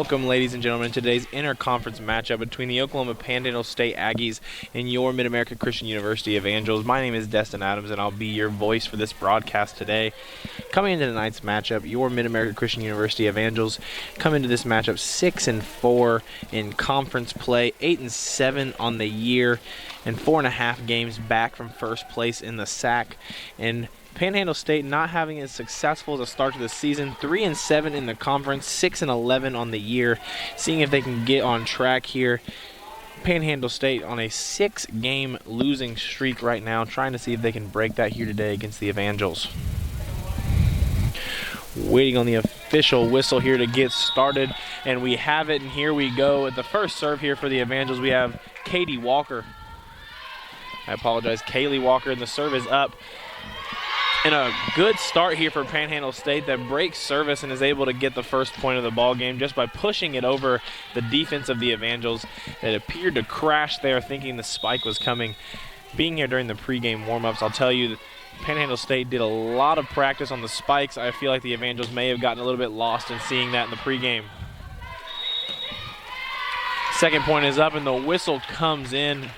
welcome, ladies and gentlemen, to today's interconference matchup between the Oklahoma Panhandle State Aggies and your Mid-America Christian University Evangels. My name is Destin Adams, and I'll be your voice for this broadcast today. Coming into tonight's matchup, your Mid-America Christian University Evangels come into this matchup 6-4 in conference play, 8-7 on the year, and 4.5 games back from first place in the SAC. And Panhandle State not having as successful as a start to the season, 3-7 in the conference, 6-11 on the year, seeing if they can get on track here. Panhandle State on a 6-game losing streak right now, trying to see if they can break that here today against the Evangels. Waiting on the official whistle here to get started, and we have it, and here we go. At the first serve here for the Evangels, we have Kaylee Walker, and the serve is up. And a good start here for Panhandle State that breaks service and is able to get the first point of the ball game just by pushing it over the defense of the Evangels. It appeared to crash there, thinking the spike was coming. Being here during the pregame warm-ups, I'll tell you that Panhandle State did a lot of practice on the spikes. I feel like the Evangels may have gotten a little bit lost in seeing that in the pregame. Second point is up, and the whistle comes in.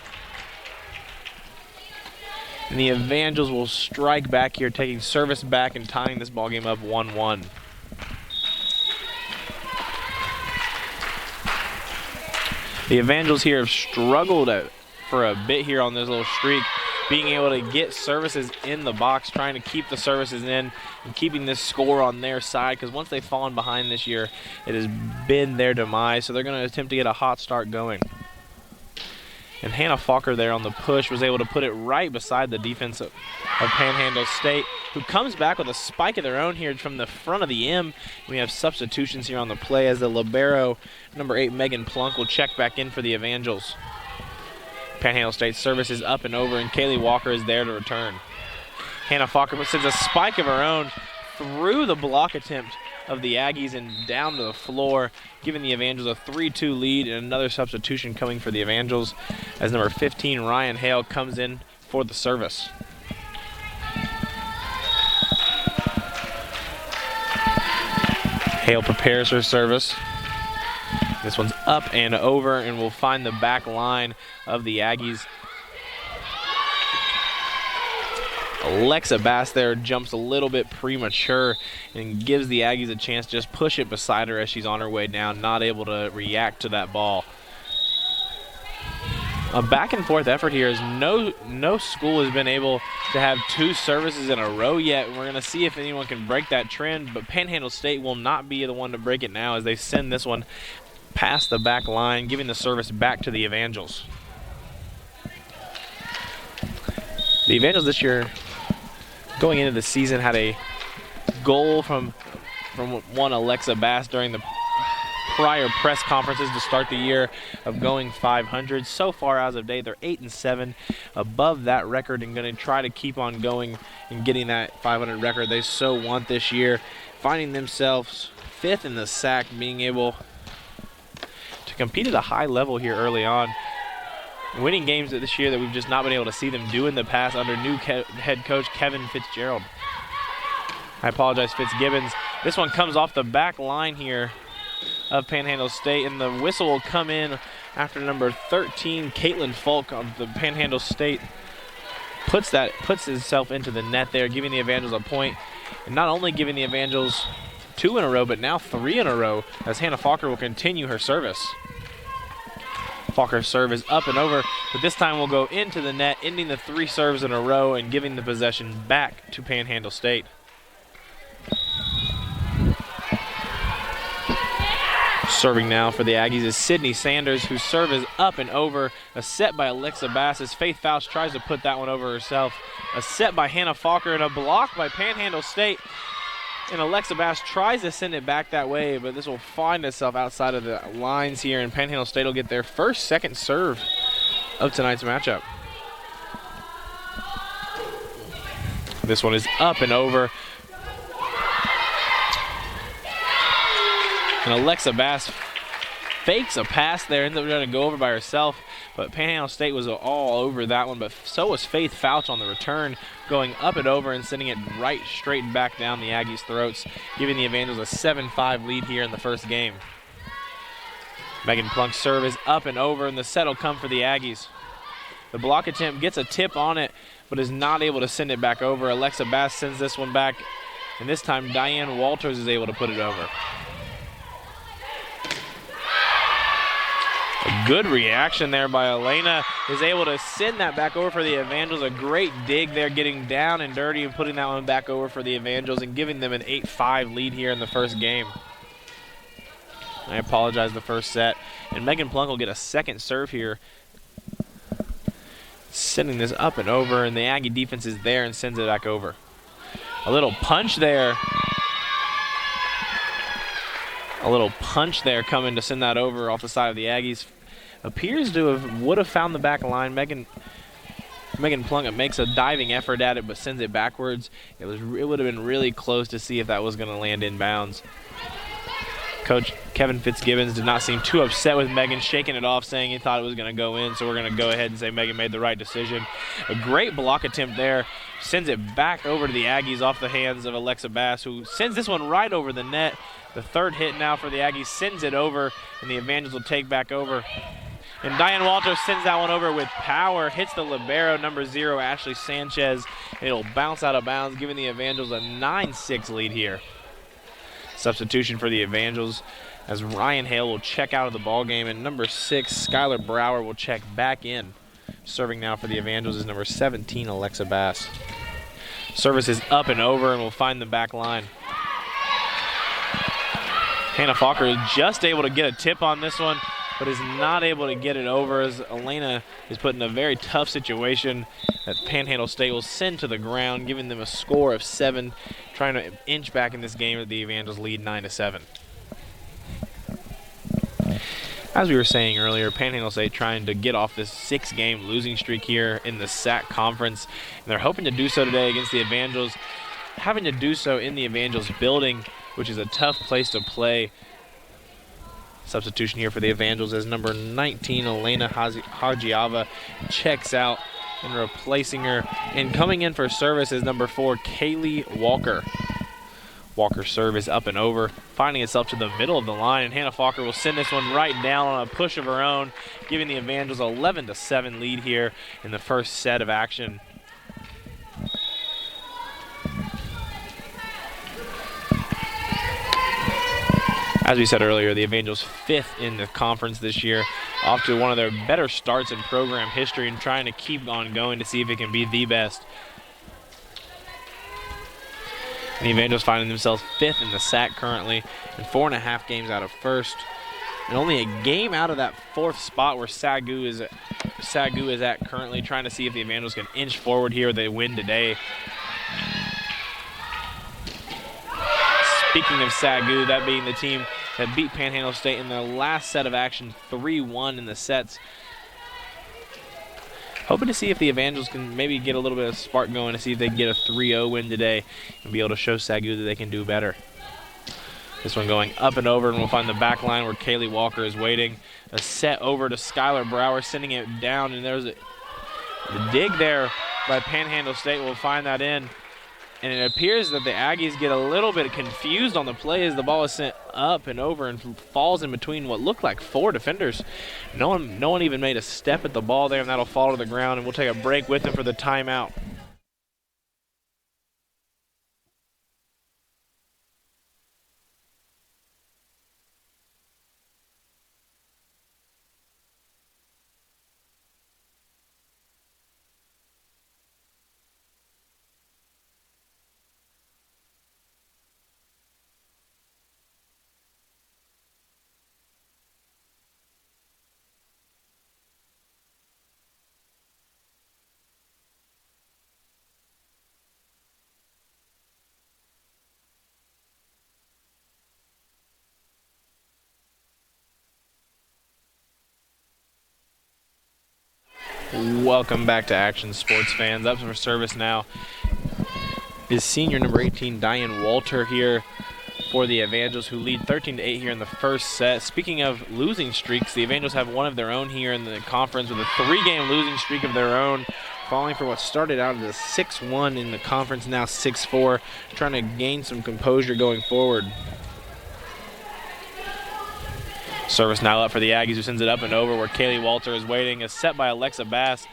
And the Evangels will strike back here, taking service back and tying this ball game up 1-1. The Evangels here have struggled for a bit here on this little streak, being able to get services in the box, trying to keep the services in and keeping this score on their side, because once they've fallen behind this year, it has been their demise. So they're going to attempt to get a hot start going. And Hannah Falker there on the push was able to put it right beside the defense of Panhandle State, who comes back with a spike of their own here from the front of the M. We have substitutions here on the play as the libero, number 8, Megan Plunk, will check back in for the Evangels. Panhandle State service is up and over, and Kaylee Walker is there to return. Hannah Falker sends a spike of her own through the block attempt of the Aggies and down to the floor, giving the Evangels a 3-2 lead, and another substitution coming for the Evangels as number 15, Ryan Hale, comes in for the service. Hale prepares her service. This one's up and over, and will find the back line of the Aggies. Alexa Bass there jumps a little bit premature and gives the Aggies a chance to just push it beside her as she's on her way down, not able to react to that ball. A back and forth effort here, as no school has been able to have 2 services in a row yet. We're going to see if anyone can break that trend, but Panhandle State will not be the one to break it now as they send this one past the back line, giving the service back to the Evangels. The Evangels this year, going into the season, had a goal from one Alexa Bass during the prior press conferences to start the year of going 500. So far as of date, they're 8-7, above that record, and going to try to keep on going and getting that 500 record they so want this year, finding themselves 5th in the SAC, being able to compete at a high level here early on, winning games this year that we've just not been able to see them do in the past under new head coach Kevin Fitzgerald. Fitzgibbons. This one comes off the back line here of Panhandle State, and the whistle will come in after number 13, Caitlin Falk of the Panhandle State puts himself into the net there, giving the Evangels a point, and not only giving the Evangels 2 in a row, but now 3 in a row, as Hannah Falker will continue her service. Falker's serve is up and over, but this time will go into the net, ending the 3 serves in a row and giving the possession back to Panhandle State. Serving now for the Aggies is Sydney Sanders, whose serve is up and over. A set by Alexa Bass as Faith Fausch tries to put that one over herself. A set by Hannah Falker and a block by Panhandle State. And Alexa Bass tries to send it back that way, but this will find itself outside of the lines here, and Panhandle State will get their second serve of tonight's matchup. This one is up and over. And Alexa Bass fakes a pass there, ends up trying to go over by herself, but Panhandle State was all over that one, but so was Faith Fauch on the return, going up and over and sending it right straight back down the Aggies' throats, giving the Evangels a 7-5 lead here in the first game. Megan Plunk's serve is up and over, and the set will come for the Aggies. The block attempt gets a tip on it, but is not able to send it back over. Alexa Bass sends this one back, and this time Diane Walters is able to put it over. A good reaction there by Elena, is able to send that back over for the Evangels. A great dig there, getting down and dirty and putting that one back over for the Evangels and giving them an 8-5 lead here in the first game. I apologize, the first set. And Megan Plunk will get a second serve here, sending this up and over, and the Aggie defense is there and sends it back over. A little punch there. A little punch there coming to send that over off the side of the Aggies. Appears to would have found the back line. Megan Plunkett makes a diving effort at it, but sends it backwards. It would have been really close to see if that was going to land in bounds. Coach Kevin Fitzgibbons did not seem too upset with Megan, shaking it off, saying he thought it was going to go in, so we're going to go ahead and say Megan made the right decision. A great block attempt there. Sends it back over to the Aggies off the hands of Alexa Bass, who sends this one right over the net. The third hit now for the Aggies, sends it over, and the Evangels will take back over. And Diane Walters sends that one over with power, hits the libero, number 0, Ashley Sanchez. It'll bounce out of bounds, giving the Evangels a 9-6 lead here. Substitution for the Evangels as Ryan Hale will check out of the ball game, and number 6, Skylar Brower, will check back in. Serving now for the Evangels is number 17, Alexa Bass. Service is up and over and will find the back line. Hannah Falker is just able to get a tip on this one, but is not able to get it over as Elena is put in a very tough situation that Panhandle State will send to the ground, giving them a score of 7, trying to inch back in this game as the Evangels lead 9-7. As we were saying earlier, Panhandle State trying to get off this 6-game losing streak here in the SAC conference, and they're hoping to do so today against the Evangels, having to do so in the Evangels building, which is a tough place to play. Substitution here for the Evangels as number 19, Elena Hajiava, checks out, and replacing her. And coming in for service is number 4, Kaylee Walker. Walker's serve is up and over, finding itself to the middle of the line, and Hannah Falker will send this one right down on a push of her own, giving the Evangels 11-7 lead here in the first set of action. As we said earlier, the Evangels 5th in the conference this year, off to one of their better starts in program history and trying to keep on going to see if it can be the best. And the Evangels finding themselves 5th in the SAC currently, and 4.5 games out of 1st. And only a game out of that 4th spot where SAGU is at currently, trying to see if the Evangels can inch forward here. They win today. Speaking of SAGU, that being the team that beat Panhandle State in their last set of action, 3-1 in the sets. Hoping to see if the Evangels can maybe get a little bit of spark going to see if they can get a 3-0 win today and be able to show SAGU that they can do better. This one going up and over, and we'll find the back line where Kaylee Walker is waiting. A set over to Skylar Brower, sending it down, and there's a dig there by Panhandle State. Will find that in. And it appears that the Aggies get a little bit confused on the play as the ball is sent up and over and falls in between what looked like 4 defenders. No one even made a step at the ball there, and that'll fall to the ground, and we'll take a break with them for the timeout. Welcome back to action, sports fans. Up for service now is senior number 18, Diane Walter, here for the Evangels, who lead 13-8 here in the first set. Speaking of losing streaks, the Evangels have one of their own here in the conference with a 3-game losing streak of their own, falling for what started out as a 6-1 in the conference, now 6-4, trying to gain some composure going forward. Service now up for the Aggies, who sends it up and over where Kaylee Walter is waiting. A set by Alexa Bass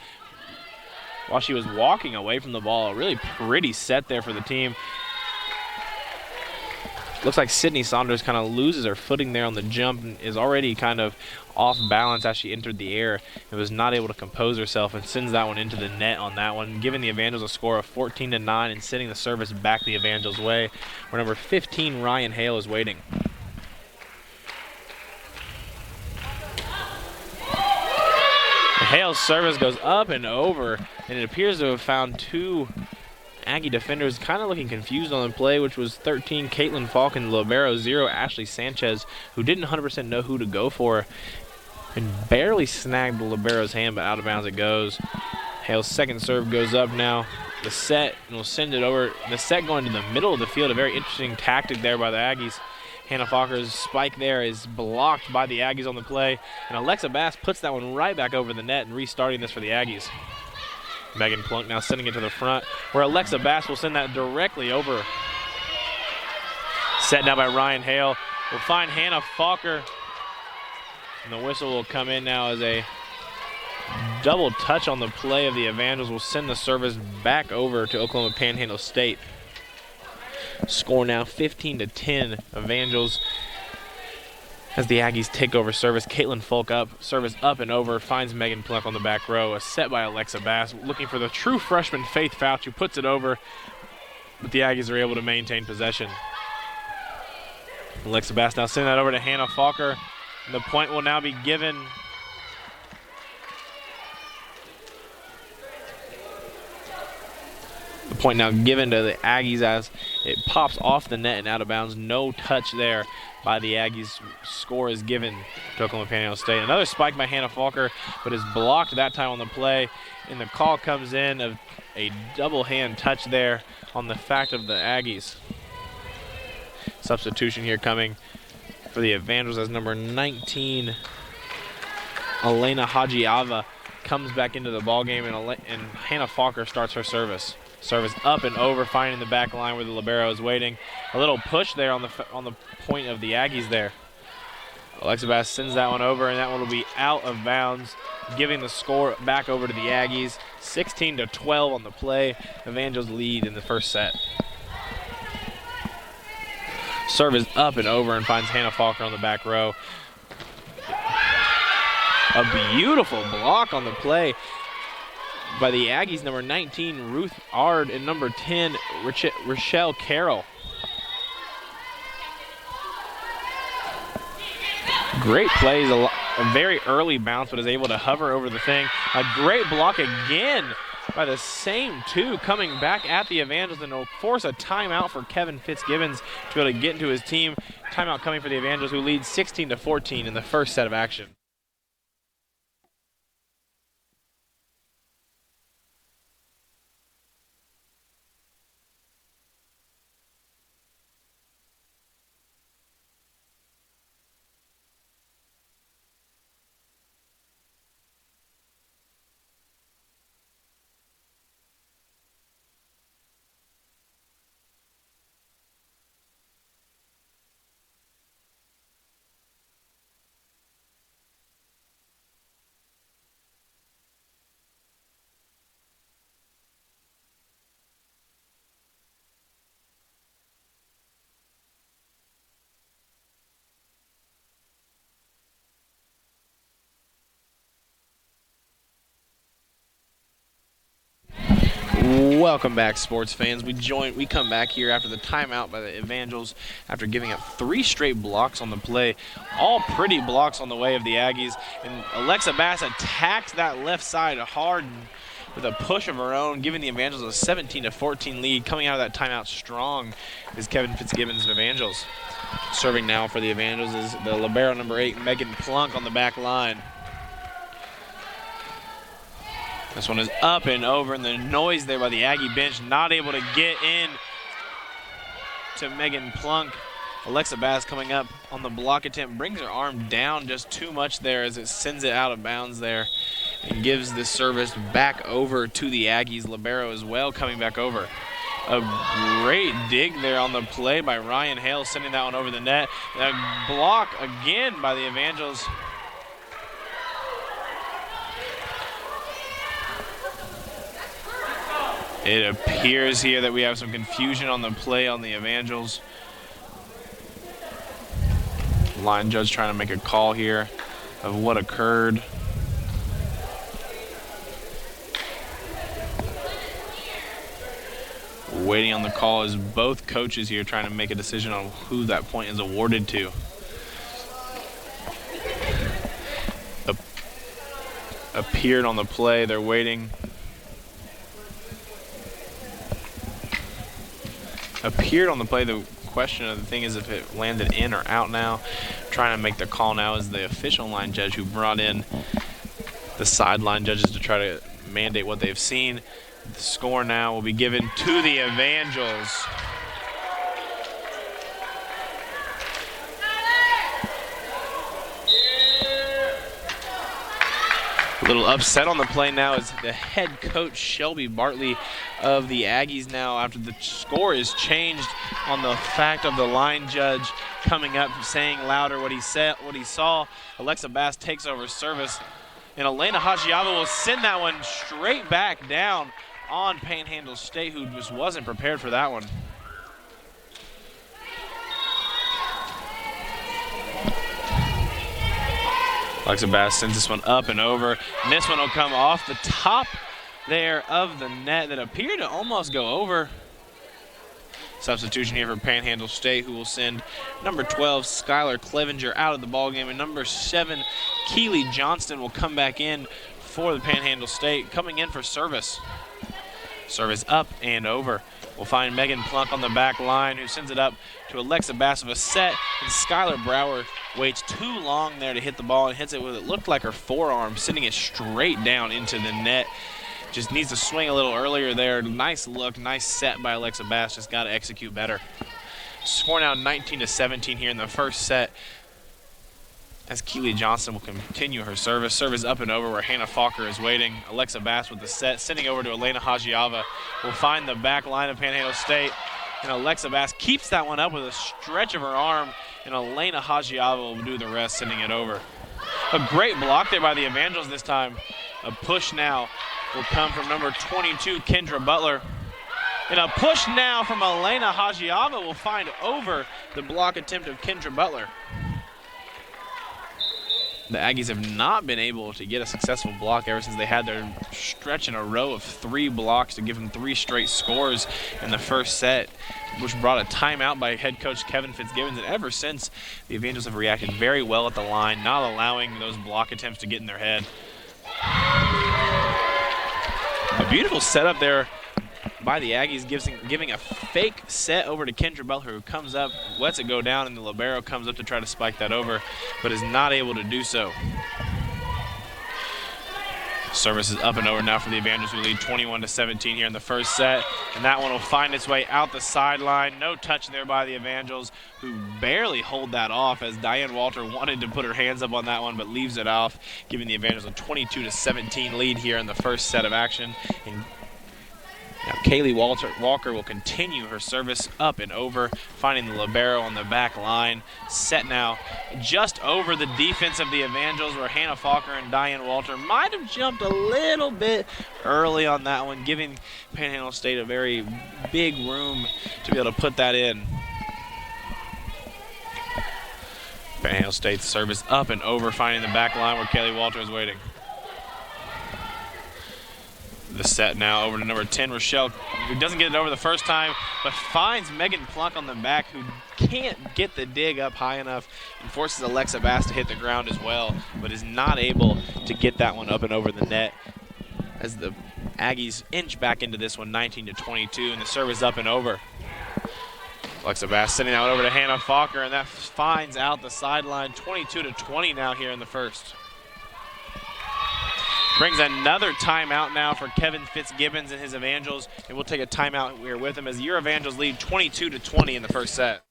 while she was walking away from the ball. A really pretty set there for the team. Looks like Sydney Saunders kind of loses her footing there on the jump and is already kind of off balance as she entered the air and was not able to compose herself and sends that one into the net on that one, giving the Evangels a score of 14-9 and sending the service back the Evangels' way, where number 15, Ryan Hale, is waiting. Hale's service goes up and over, and it appears to have found two Aggie defenders kind of looking confused on the play, which was 13, Caitlin Falk, and libero 0, Ashley Sanchez, who didn't 100% know who to go for and barely snagged the libero's hand, but out of bounds it goes. Hale's second serve goes up now. The set, and we'll send it over. The set going to the middle of the field, a very interesting tactic there by the Aggies. Hannah Falker's spike there is blocked by the Aggies on the play, and Alexa Bass puts that one right back over the net and restarting this for the Aggies. Megan Plunk now sending it to the front, where Alexa Bass will send that directly over. Set down by Ryan Hale. We'll find Hannah Falker, and the whistle will come in now as a double touch on the play of the Evangels. Will send the service back over to Oklahoma Panhandle State. Score now 15-10 Evangels as the Aggies take over service. Caitlin Folk up, service up and over, finds Megan Plunk on the back row. A set by Alexa Bass, looking for the true freshman Faith Fouch, who puts it over, but the Aggies are able to maintain possession. Alexa Bass now sending that over to Hannah Falker. The point will now be given. The point now given to the Aggies as it pops off the net and out of bounds. No touch there by the Aggies. Score is given to Oklahoma Panhandle State. Another spike by Hannah Falker, but is blocked that time on the play. And the call comes in of a double hand touch there on the fact of the Aggies. Substitution here coming for the Evangels as number 19, Elena Hajiava, comes back into the ballgame, and Hannah Falker starts her service. Service up and over, finding the back line where the libero is waiting. A little push there on the point of the Aggies there. Alexa Bass sends that one over, and that one will be out of bounds, giving the score back over to the Aggies. 16-12 on the play. Evangels lead in the first set. Service up and over and finds Hannah Falker on the back row. A beautiful block on the play by the Aggies, number 19, Ruth Ard, and number 10, Rochelle Carroll. Great plays, a very early bounce, but is able to hover over the thing. A great block again by the same two coming back at the Evangels, and will force a timeout for Kevin Fitzgibbons to be able to get into his team. Timeout coming for the Evangels, who lead 16-14 in the first set of action. Welcome back, sports fans. We come back here after the timeout by the Evangels after giving up 3 straight blocks on the play. All pretty blocks on the way of the Aggies. And Alexa Bass attacks that left side hard with a push of her own, giving the Evangels a 17-14 lead. Coming out of that timeout strong is Kevin Fitzgibbons of Evangels. Serving now for the Evangels is the libero number 8, Megan Plunk, on the back line. This one is up and over, and the noise there by the Aggie bench, not able to get in to Megan Plunk. Alexa Bass coming up on the block attempt, brings her arm down just too much there as it sends it out of bounds there and gives the service back over to the Aggies. Libero as well coming back over. A great dig there on the play by Ryan Hale, sending that one over the net. A block again by the Evangels. It appears here that we have some confusion on the play on the Evangels. Line judge trying to make a call here of what occurred. Waiting on the call is both coaches here trying to make a decision on who that point is awarded to. Appeared on the play, they're waiting. Appeared on the play, the question of the thing is if it landed in or out now. Trying to make the call now is the official line judge who brought in the sideline judges to try to mandate what they've seen. The score now will be given to the Evangels. A little upset on the play now is the head coach, Shelby Bartley, of the Aggies now after the score is changed on the fact of the line judge coming up saying louder what he saw. Alexa Bass takes over service, and Elena Hajiava will send that one straight back down on Panhandle State, who just wasn't prepared for that one. Alexa Bass sends this one up and over, and this one will come off the top there of the net that appeared to almost go over. Substitution here for Panhandle State, who will send number 12, Skylar Clevenger, out of the ballgame, and number 7, Keely Johnston, will come back in for the Panhandle State, coming in for service. Service up and over. We'll find Megan Plunk on the back line, who sends it up to Alexa Bass of a set, and Skylar Brower waits too long there to hit the ball and hits it with it looked like her forearm, sending it straight down into the net. Just needs to swing a little earlier there. Nice look, nice set by Alexa Bass, just got to execute better. Score now 19-17 here in the first set, as Keely Johnson will continue her service. Service up and over where Hannah Falker is waiting. Alexa Bass with the set, sending over to Elena Hajiava. Will find the back line of Panhandle State, and Alexa Bass keeps that one up with a stretch of her arm, and Elena Hajiava will do the rest, sending it over. A great block there by the Evangels this time. A push now will come from number 22, Kendra Butler. And a push now from Elena Hajiava will find over the block attempt of Kendra Butler. The Aggies have not been able to get a successful block ever since they had their stretch in a row of 3 blocks to give them 3 straight scores in the first set, which brought a timeout by head coach Kevin Fitzgibbons. And ever since, the Evangels have reacted very well at the line, not allowing those block attempts to get in their head. A beautiful setup there by the Aggies, giving a fake set over to Kendra Butler, who comes up, lets it go down, and the libero comes up to try to spike that over, but is not able to do so. Service is up and over now for the Evangels, who lead 21-17 here in the first set, and that one will find its way out the sideline. No touch there by the Evangels, who barely hold that off, as Diane Walter wanted to put her hands up on that one but leaves it off, giving the Evangels a 22-17 lead here in the first set of action. And now Kaylee Walker will continue her service up and over, finding the libero on the back line. Set now just over the defense of the Evangels, where Hannah Falker and Diane Walter might have jumped a little bit early on that one, giving Panhandle State a very big room to be able to put that in. Panhandle State's service up and over, finding the back line where Kaylee Walter is waiting. The set now over to number 10, Rochelle, who doesn't get it over the first time, but finds Megan Plunk on the back, who can't get the dig up high enough, and forces Alexa Bass to hit the ground as well, but is not able to get that one up and over the net, as the Aggies inch back into this one 19-22, and the service up and over. Alexa Bass sending that one over to Hannah Falker, and that finds out the sideline. 22-20 now here in the first. Brings another timeout now for Kevin Fitzgibbons and his Evangels, and we'll take a timeout here with him as your Evangels lead 22-20 in the first set.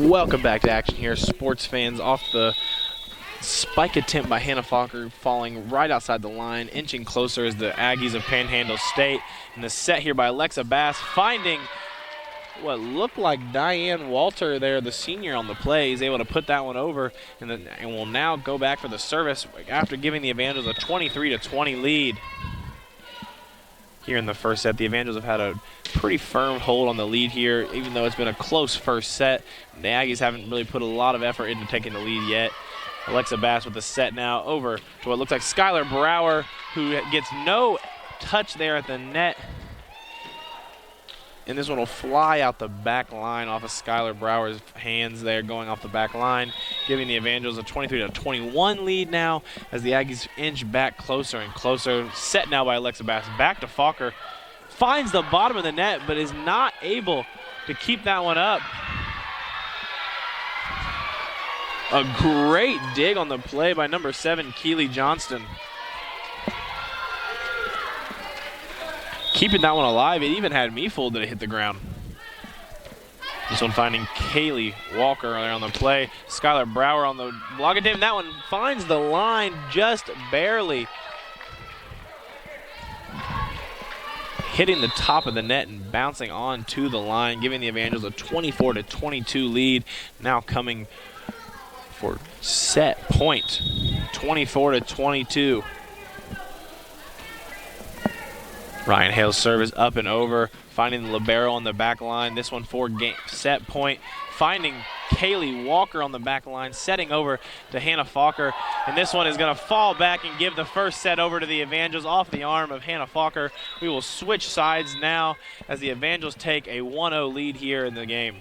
Welcome back to action here, sports fans. Off the spike attempt by Hannah Fokker, falling right outside the line, inching closer as the Aggies of Panhandle State. And the set here by Alexa Bass, finding what looked like Diane Walter there, the senior on the play. Is able to put that one over, and will now go back for the service after giving the Evangels a 23-20 lead. Here in the first set, the Evangels have had a pretty firm hold on the lead here, even though it's been a close first set. The Aggies haven't really put a lot of effort into taking the lead yet. Alexa Bass with the set now over to what looks like Skylar Brower, who gets no touch there at the net. And this one will fly out the back line off of Skylar Brower's hands there, going off the back line, giving the Evangels a 23-21 lead now as the Aggies inch back closer and closer. Set now by Alexa Bass. Back to Fokker. Finds the bottom of the net, but is not able to keep that one up. A great dig on the play by number 7, Keely Johnston. Keeping that one alive. It even had me fooled that it hit the ground. This one finding Kaylee Walker there on the play. Skylar Brower on the block attempt. That one finds the line just barely. Hitting the top of the net and bouncing on to the line, giving the Evangels a 24-22 lead. Now coming for set point, 24-22. Ryan Hale's service up and over, finding the libero on the back line. This one for set point, finding Kaylee Walker on the back line, setting over to Hannah Fokker. And this one is going to fall back and give the first set over to the Evangels off the arm of Hannah Fokker. We will switch sides now as the Evangels take a 1-0 lead here in the game.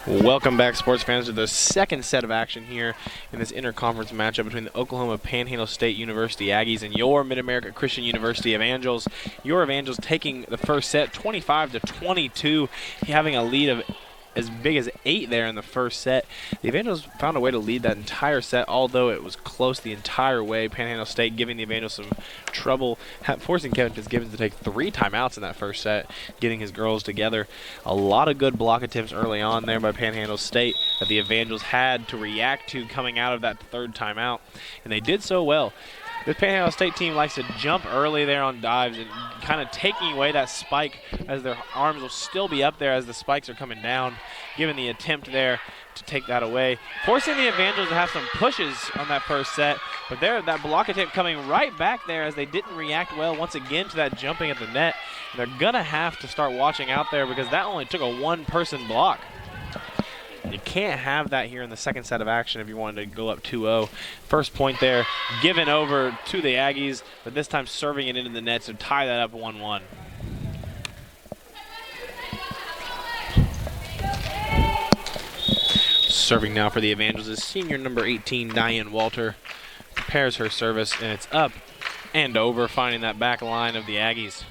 Welcome back, sports fans, to the second set of action here in this interconference matchup between the Oklahoma Panhandle State University Aggies and your Mid-America Christian University Evangels. Your Evangels taking the first set 25-22, having a lead of as big as 8 there in the first set. The Evangels found a way to lead that entire set, although it was close the entire way. Panhandle State giving the Evangels some trouble, forcing Kevin Fitzgibbons to take 3 timeouts in that first set, getting his girls together. A lot of good block attempts early on there by Panhandle State that the Evangels had to react to coming out of that 3rd timeout, and they did so well. This Panhandle State team likes to jump early there on dives and kind of taking away that spike as their arms will still be up there as the spikes are coming down, giving the attempt there to take that away, forcing the Evangels to have some pushes on that first set. But there, that block attempt coming right back there as they didn't react well once again to that jumping at the net. And they're going to have to start watching out there because that only took a 1-person block. You can't have that here in the second set of action if you wanted to go up 2-0. First point there, given over to the Aggies, but this time serving it into the net to tie that up 1-1. Serving now for the Evangels is senior number 18, Diane Walter. Prepares her service, and it's up and over, finding that back line of the Aggies.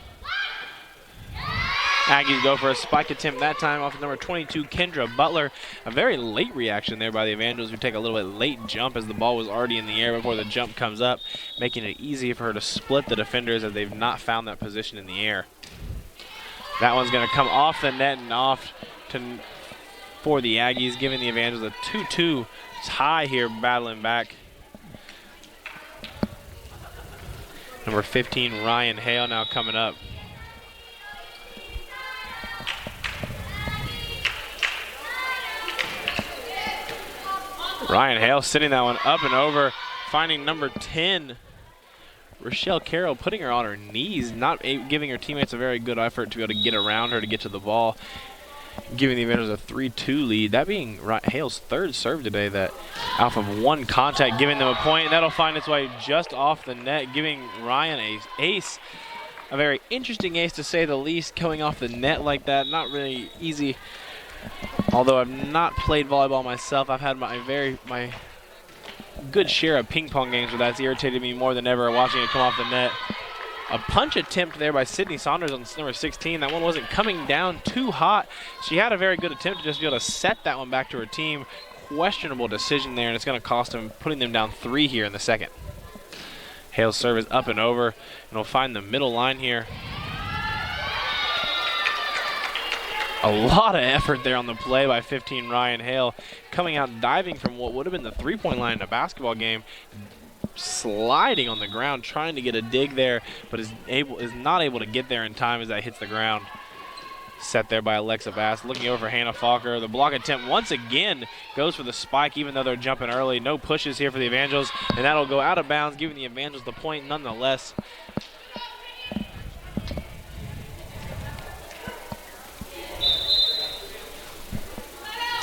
Aggies go for a spike attempt that time off of number 22, Kendra Butler. A very late reaction there by the Evangels, who take a little bit late jump as the ball was already in the air before the jump comes up, making it easy for her to split the defenders as they've not found that position in the air. That one's going to come off the net and off for the Aggies, giving the Evangels a 2-2 tie here, battling back. Number 15, Ryan Hale, now coming up. Ryan Hale sending that one up and over, finding number 10, Rochelle Carroll, putting her on her knees, not giving her teammates a very good effort to be able to get around her to get to the ball, giving the Evangels a 3-2 lead. That being Hale's 3rd serve today, that off of 1 contact, giving them a point. That'll find its way just off the net, giving Ryan an ace. A very interesting ace, to say the least, going off the net like that. Not really easy. Although I've not played volleyball myself, I've had my good share of ping pong games where that's irritated me more than ever, watching it come off the net. A punch attempt there by Sydney Saunders on number 16. That one wasn't coming down too hot. She had a very good attempt to just be able to set that one back to her team. Questionable decision there, and it's going to cost them, putting them down 3 here in the second. Hale's serve is up and over, and we'll find the middle line here. A lot of effort there on the play by 15 Ryan Hale, coming out diving from what would have been the 3-point line in a basketball game, sliding on the ground, trying to get a dig there, but is not able to get there in time as that hits the ground. Set there by Alexa Bass, looking over for Hannah Falker. The block attempt once again goes for the spike, even though they're jumping early. No pushes here for the Evangels, and that'll go out of bounds, giving the Evangels the point nonetheless.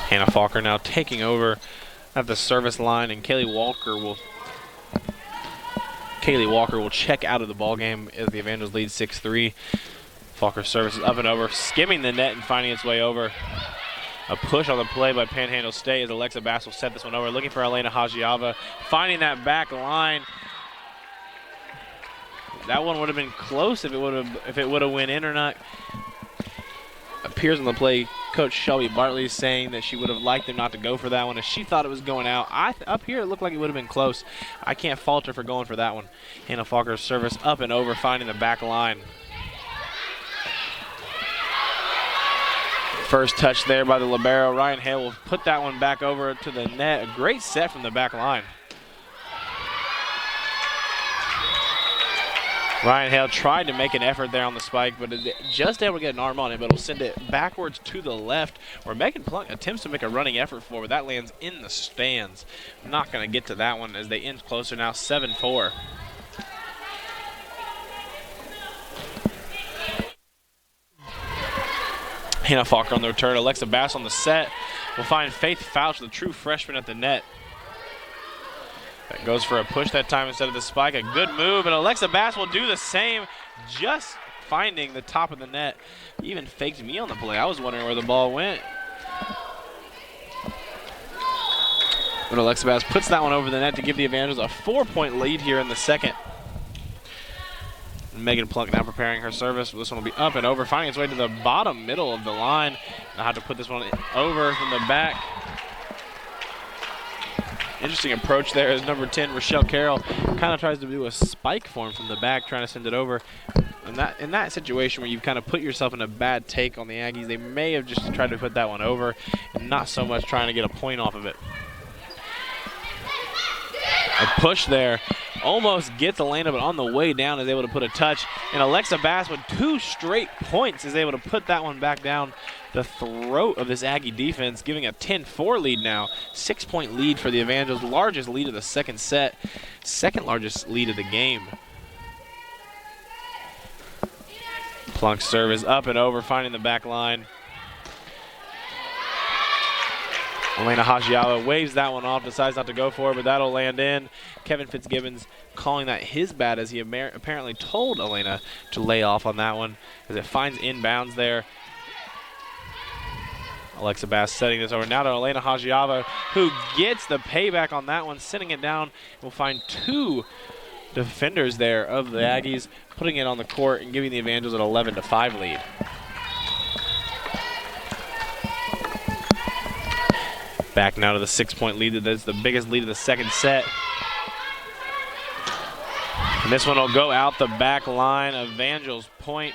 Hannah Falker now taking over at the service line, and Kaylee Walker will check out of the ball game as the Evangels lead 6-3. Falker's service is up and over, skimming the net and finding its way over. A push on the play by Panhandle State as Alexa Bass will set this one over, looking for Elena Hajiava, finding that back line. That one would have been close if it would have went in or not. Appears on the play, Coach Shelby Bartley is saying that she would have liked them not to go for that one, as she thought it was going out. Up here, it looked like it would have been close. I can't fault her for going for that one. Hannah Falker's service up and over, finding the back line. First touch there by the libero. Ryan Hale will put that one back over to the net. A great set from the back line. Ryan Hale tried to make an effort there on the spike, but just able to get an arm on it, but will send it backwards to the left, where Megan Plunk attempts to make a running effort for, but that lands in the stands. Not going to get to that one as they inch closer now, 7-4. Hannah Falker on the return. Alexa Bass on the set. We'll find Faith Fouch, the true freshman, at the net. That goes for a push that time instead of the spike. A good move, and Alexa Bass will do the same, just finding the top of the net. Even faked me on the play. I was wondering where the ball went. But Alexa Bass puts that one over the net to give the Evangels a 4-point lead here in the second. Megan Plunk now preparing her service. This one will be up and over, finding its way to the bottom middle of the line. I'll have to put this one over from the back. Interesting approach there as number 10, Rochelle Carroll, kind of tries to do a spike form from the back, trying to send it over. And in that situation where you've kind of put yourself in a bad take on the Aggies, they may have just tried to put that one over and not so much trying to get a point off of it. A push there. Almost gets Elena, but on the way down is able to put a touch. And Alexa Bass with 2 straight points is able to put that one back down the throat of this Aggie defense, giving a 10-4 lead now. 6-point lead for the Evangels, largest lead of the second set, second largest lead of the game. Plunk's serve is up and over, finding the back line. Elena Hajiala waves that one off, decides not to go for it, but that'll land in. Kevin Fitzgibbons calling that his bad as he apparently told Elena to lay off on that one as it finds inbounds there. Alexa Bass setting this over now to Elena Hajiava, who gets the payback on that one, sending it down. We'll find 2 defenders there of the Aggies, putting it on the court and giving the Evangels an 11-5 lead. Back now to the 6-point lead. That's the biggest lead of the second set. And this one will go out the back line. Evangels point.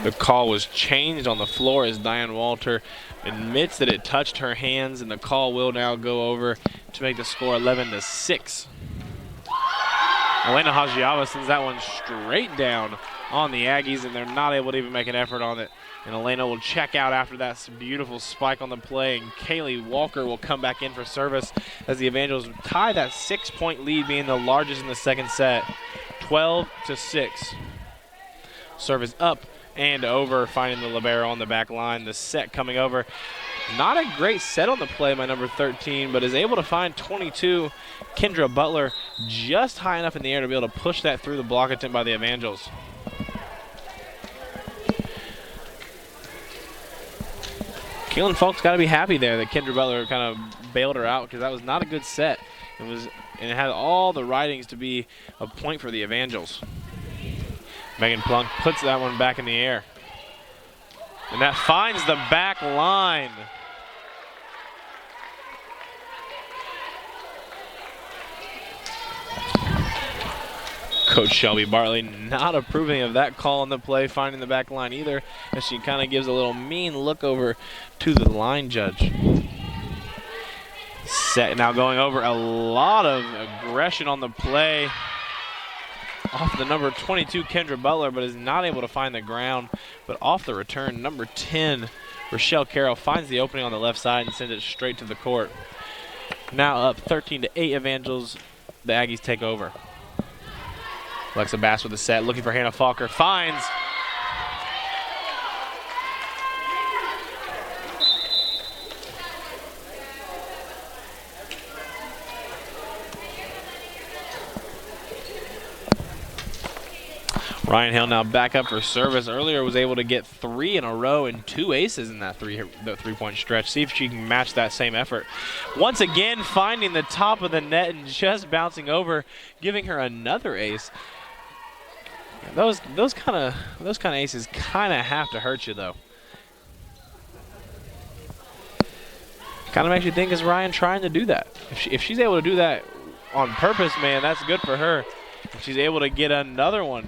The call was changed on the floor as Diane Walter admits that it touched her hands, and the call will now go over to make the score 11-6. Elena Hajiava sends that one straight down on the Aggies, and they're not able to even make an effort on it. And Elena will check out after that beautiful spike on the play, and Kaylee Walker will come back in for service as the Evangels tie that 6-point lead, being the largest in the second set, 12-6. Service up and over, finding the libero on the back line. The set coming over. Not a great set on the play by number 13, but is able to find 22. Kendra Butler just high enough in the air to be able to push that through the block attempt by the Evangels. Keelan Falk's got to be happy there that Kendra Butler kind of bailed her out, because that was not a good set. And it had all the writings to be a point for the Evangels. Megan Plunk puts that one back in the air. And that finds the back line. Coach Shelby Bartley not approving of that call on the play, finding the back line either, as she kind of gives a little mean look over to the line judge. Set now going over, a lot of aggression on the play off the number 22, Kendra Butler, but is not able to find the ground. But off the return, number 10, Rochelle Carroll finds the opening on the left side and sends it straight to the court. Now up 13-8 Evangels, the Aggies take over. Alexa Bass with the set, looking for Hannah Falker, finds. Ryan Hill now back up for service. Earlier was able to get 3 in a row and 2 aces in that three-point stretch. See if she can match that same effort. Once again, finding the top of the net and just bouncing over, giving her another ace. Those kind of aces kind of have to hurt you, though. Kind of makes you think, is Ryan trying to do that? If she's able to do that on purpose, man, that's good for her. If she's able to get another one.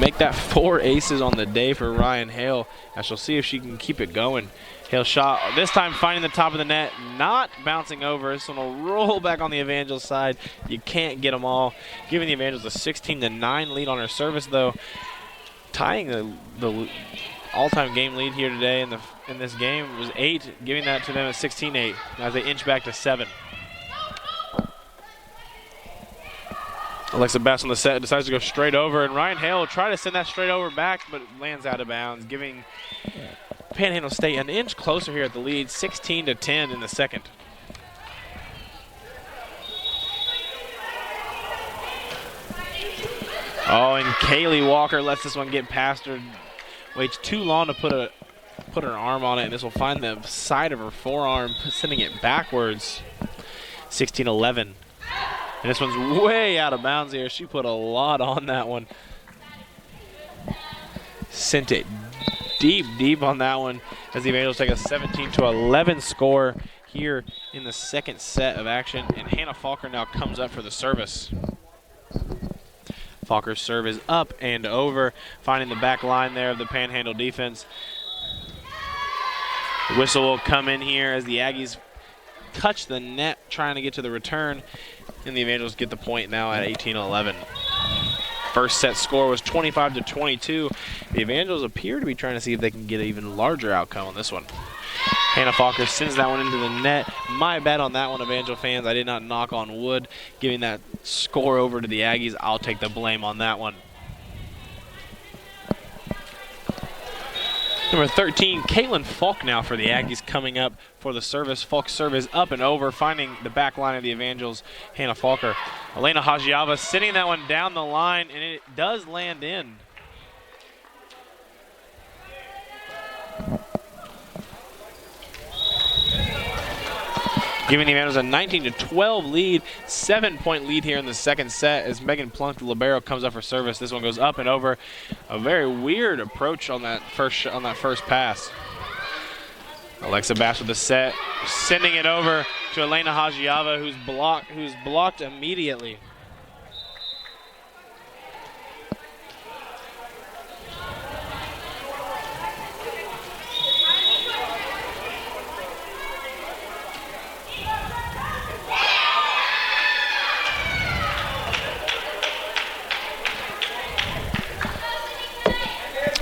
Make that 4 aces on the day for Ryan Hale. I shall see if she can keep it going. Hale shot, this time finding the top of the net, not bouncing over. This one will roll back on the Evangels side. You can't get them all. Giving the Evangels a 16-9 lead on her service, though. Tying the all-time game lead here today in this game was 8, giving that to them at 16-8 as they inch back to 7. Alexa Bass on the set decides to go straight over, and Ryan Hale will try to send that straight over back, but lands out of bounds, giving Panhandle State an inch closer here at the lead, 16-10 in the second. Oh, and Kaylee Walker lets this one get past her. Waits too long to put her arm on it, and this will find the side of her forearm, sending it backwards. 16-11. And this one's way out of bounds here. She put a lot on that one. Sent it deep on that one as the Evangels take a 17-11 score here in the second set of action. And Hannah Falker now comes up for the service. Falker's serve is up and over, finding the back line there of the Panhandle defense. The whistle will come in here as the Aggies touch the net trying to get to the return, and the Evangels get the point now at 18-11. First set score was 25-22. The Evangels appear to be trying to see if they can get an even larger outcome on this one. Hannah Falker sends that one into the net. My bad on that one, Evangel fans. I did not knock on wood, giving that score over to the Aggies. I'll take the blame on that one. Number 13, Caitlin Falk now for the Aggies coming up for the service. Falk's serve is up and over, finding the back line of the Evangels, Hannah Falker. Elena Hajiava sitting that one down the line, and it does land in. Giving the Evangels a 19-12 lead, 7-point lead here in the second set as Megan Plunk, the libero, comes up for service. This one goes up and over. A very weird approach on that first pass. Alexa Bass with the set, sending it over to Elena Hajiava, who's blocked immediately.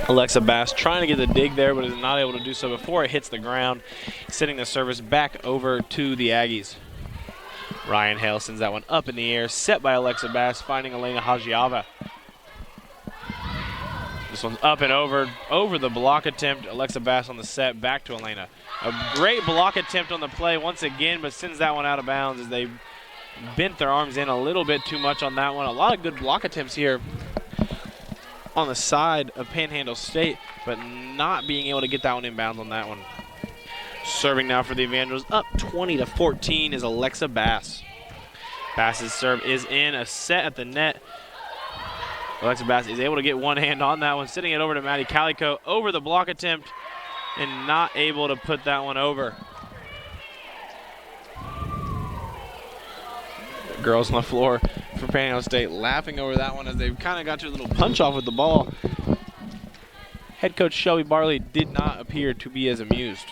Alexa Bass trying to get the dig there, but is not able to do so before it hits the ground, sending the service back over to the Aggies. Ryan Hale sends that one up in the air, set by Alexa Bass, finding Elena Hajiava. This one's up and over the block attempt. Alexa Bass on the set, back to Elena. A great block attempt on the play once again, but sends that one out of bounds as they bent their arms in a little bit too much on that one. A lot of good block attempts here on the side of Panhandle State, but not being able to get that one inbounds on that one. Serving now for the Evangels, up 20-14 is Alexa Bass. Bass's serve is in, a set at the net. Alexa Bass is able to get one hand on that one, sending it over to Maddie Calico over the block attempt and not able to put that one over. The girls on the floor for Panhandle State laughing over that one as they kind of got to a little punch off with the ball. Head coach Shelby Barley did not appear to be as amused.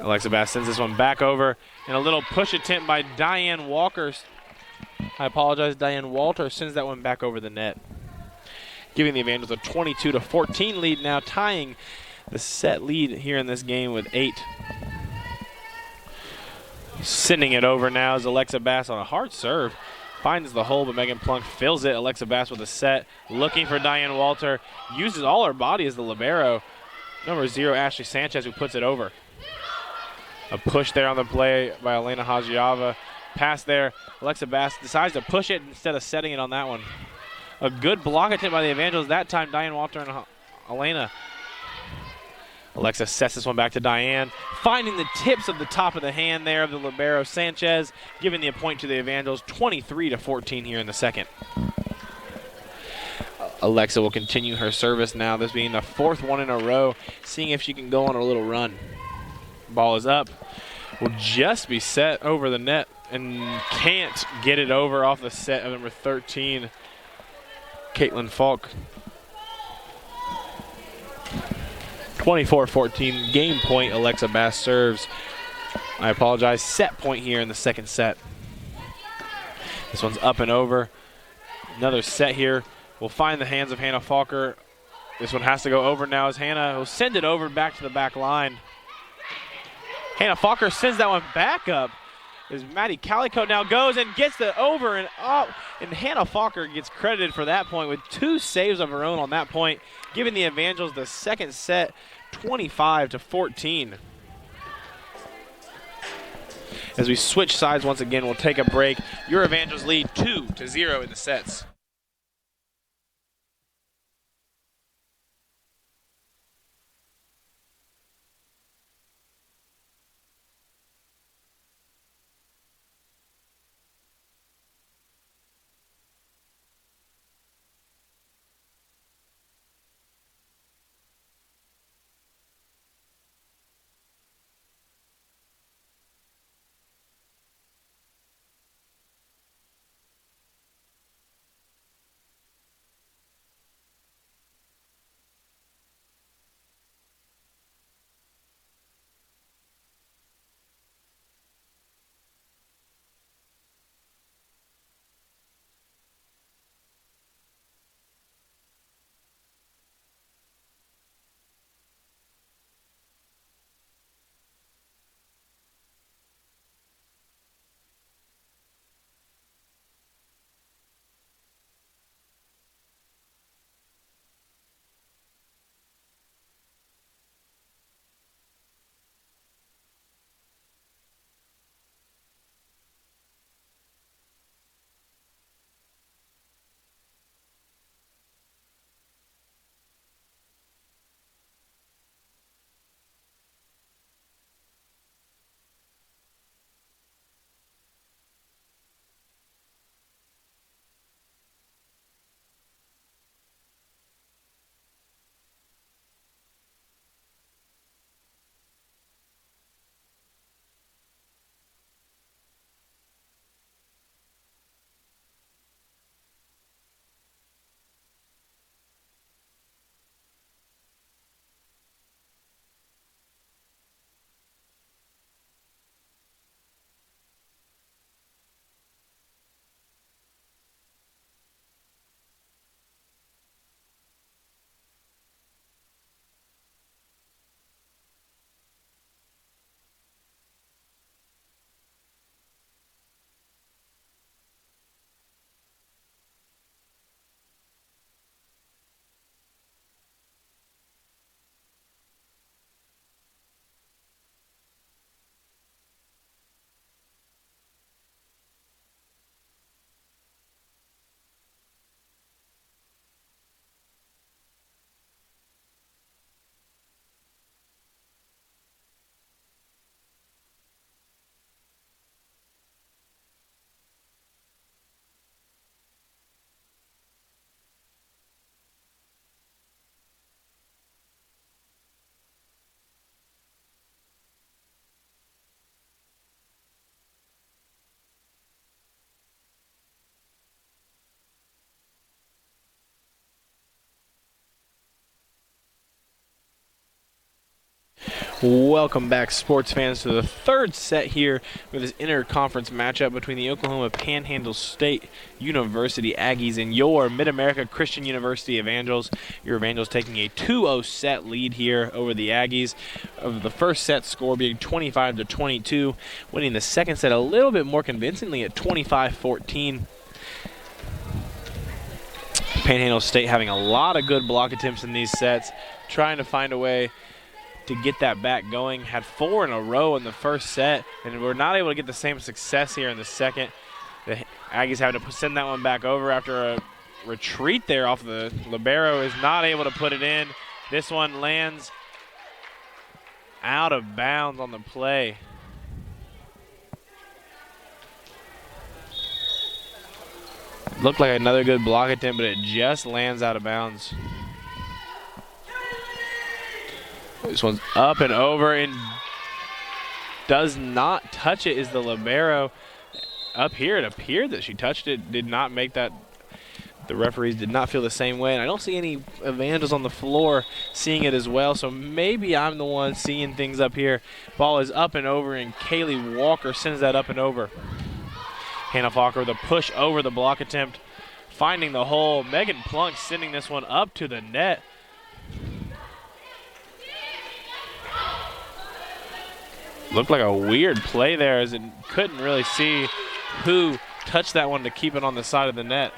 Alexa Bass sends this one back over, and a little push attempt by Diane Walker. Diane Walter sends that one back over the net, giving the Evangels a 22-14 lead now, tying the set lead here in this game with 8. Sending it over now is Alexa Bass on a hard serve. Finds the hole, but Megan Plunk fills it. Alexa Bass with a set, looking for Diane Walter. Uses all her body as the libero. Number 0, Ashley Sanchez, who puts it over. A push there on the play by Elena Hajiava. Pass there. Alexa Bass decides to push it instead of setting it on that one. A good block attempt by the Evangels. That time, Diane Walter and Elena. Alexa sets this one back to Diane, finding the tips of the top of the hand there of the libero Sanchez, giving the point to the Evangels, 23-14 here in the second. Alexa will continue her service now, this being the 4th one in a row, seeing if she can go on a little run. Ball is up, will just be set over the net and can't get it over off the set of number 13, Caitlin Falk. 24-14, game point, Alexa Bass serves. I apologize, set point here in the second set. This one's up and over. Another set here will find the hands of Hannah Falker. This one has to go over now as Hannah will send it over back to the back line. Hannah Falker sends that one back up as Maddie Calico now goes and gets it over and up. And Hannah Falker gets credited for that point with 2 saves of her own on that point, giving the Evangels the second set, 25-14. As we switch sides once again, we'll take a break. Your Evangels lead 2-0 in the sets. Welcome back, sports fans, to the third set here with this interconference matchup between the Oklahoma Panhandle State University Aggies and your Mid-America Christian University Evangels. Your Evangels taking a 2-0 set lead here over the Aggies. Of the first set score being 25-22, winning the second set a little bit more convincingly at 25-14. Panhandle State having a lot of good block attempts in these sets, trying to find a way to get that back going. Had 4 in a row in the first set, and we're not able to get the same success here in the second. The Aggies having to send that one back over after a retreat there off the libero. Is not able to put it in. This one lands out of bounds on the play. Looked like another good block attempt, but it just lands out of bounds. This one's up and over and does not touch it. Is the libero. Up here, it appeared that she touched it. Did not make that. The referees did not feel the same way. And I don't see any Evangels on the floor seeing it as well. So maybe I'm the one seeing things up here. Ball is up and over, and Kaylee Walker sends that up and over. Hannah Falker with a push over the block attempt, finding the hole. Megan Plunk sending this one up to the net. Looked like a weird play there, as it couldn't really see who touched that one to keep it on the side of the net.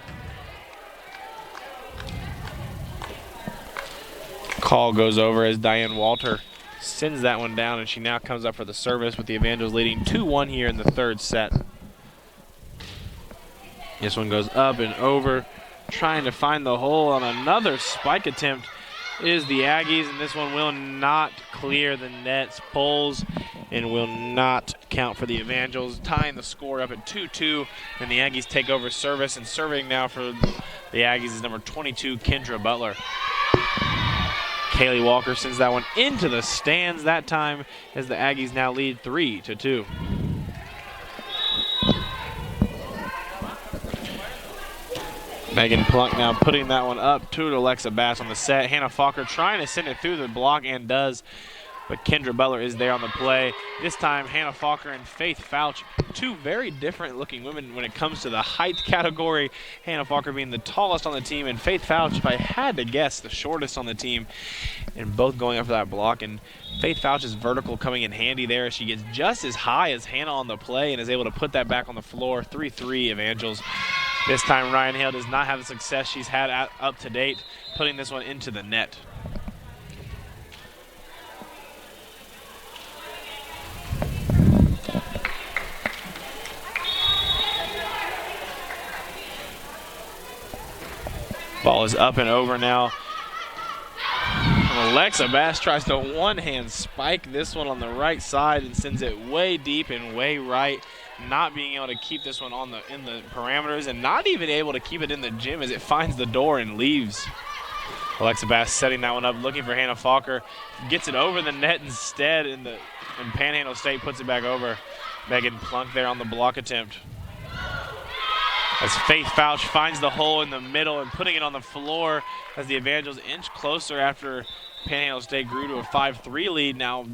Call goes over as Diane Walter sends that one down, and she now comes up for the service with the Evangels leading 2-1 here in the third set. This one goes up and over, trying to find the hole on another spike attempt is the Aggies, and this one will not clear the nets. Pulls and will not count for the Evangels, tying the score up at 2-2, and the Aggies take over service, and serving now for the Aggies is number 22, Kendra Butler. Kaylee Walker sends that one into the stands that time, as the Aggies now lead 3-2. Megan Plunk now putting that one up to Alexa Bass on the set. Hannah Falker trying to send it through the block and does, but Kendra Butler is there on the play. This time, Hannah Falker and Faith Fouch, two very different looking women when it comes to the height category. Hannah Falker being the tallest on the team, and Faith Fouch, if I had to guess, the shortest on the team, and both going up for that block. And Faith Fouch's vertical coming in handy there as she gets just as high as Hannah on the play and is able to put that back on the floor. 3-3 Evangels. This time, Ryan Hale does not have the success she's had up to date, putting this one into the net. Ball is up and over now. Alexa Bass tries to one-hand spike this one on the right side and sends it way deep and way right. Not being able to keep this one in the parameters, and not even able to keep it in the gym as it finds the door and leaves. Alexa Bass setting that one up, looking for Hannah Falker. Gets it over the net instead, and Panhandle State puts it back over. Megan Plunk there on the block attempt. As Faith Fouch finds the hole in the middle and putting it on the floor as the Evangels inch closer after Panhandle State grew to a 5-3 lead. Now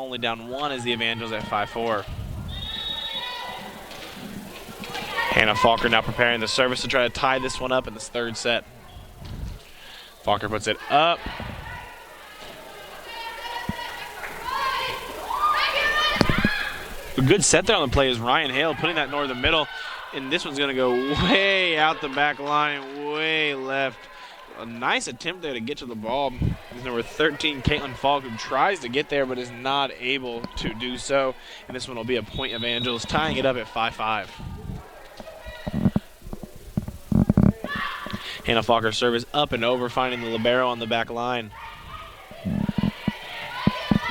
only down 1 as the Evangels at 5-4. Hannah Falker now preparing the service to try to tie this one up in this third set. Falker puts it up. A good set there on the play is Ryan Hale putting that northern middle, and this one's going to go way out the back line, way left. A nice attempt there to get to the ball. There's number 13, Caitlin Falk, who tries to get there but is not able to do so. And this one will be a point Evangels, tying it up at 5-5. Hannah Falker's service up and over, finding the libero on the back line.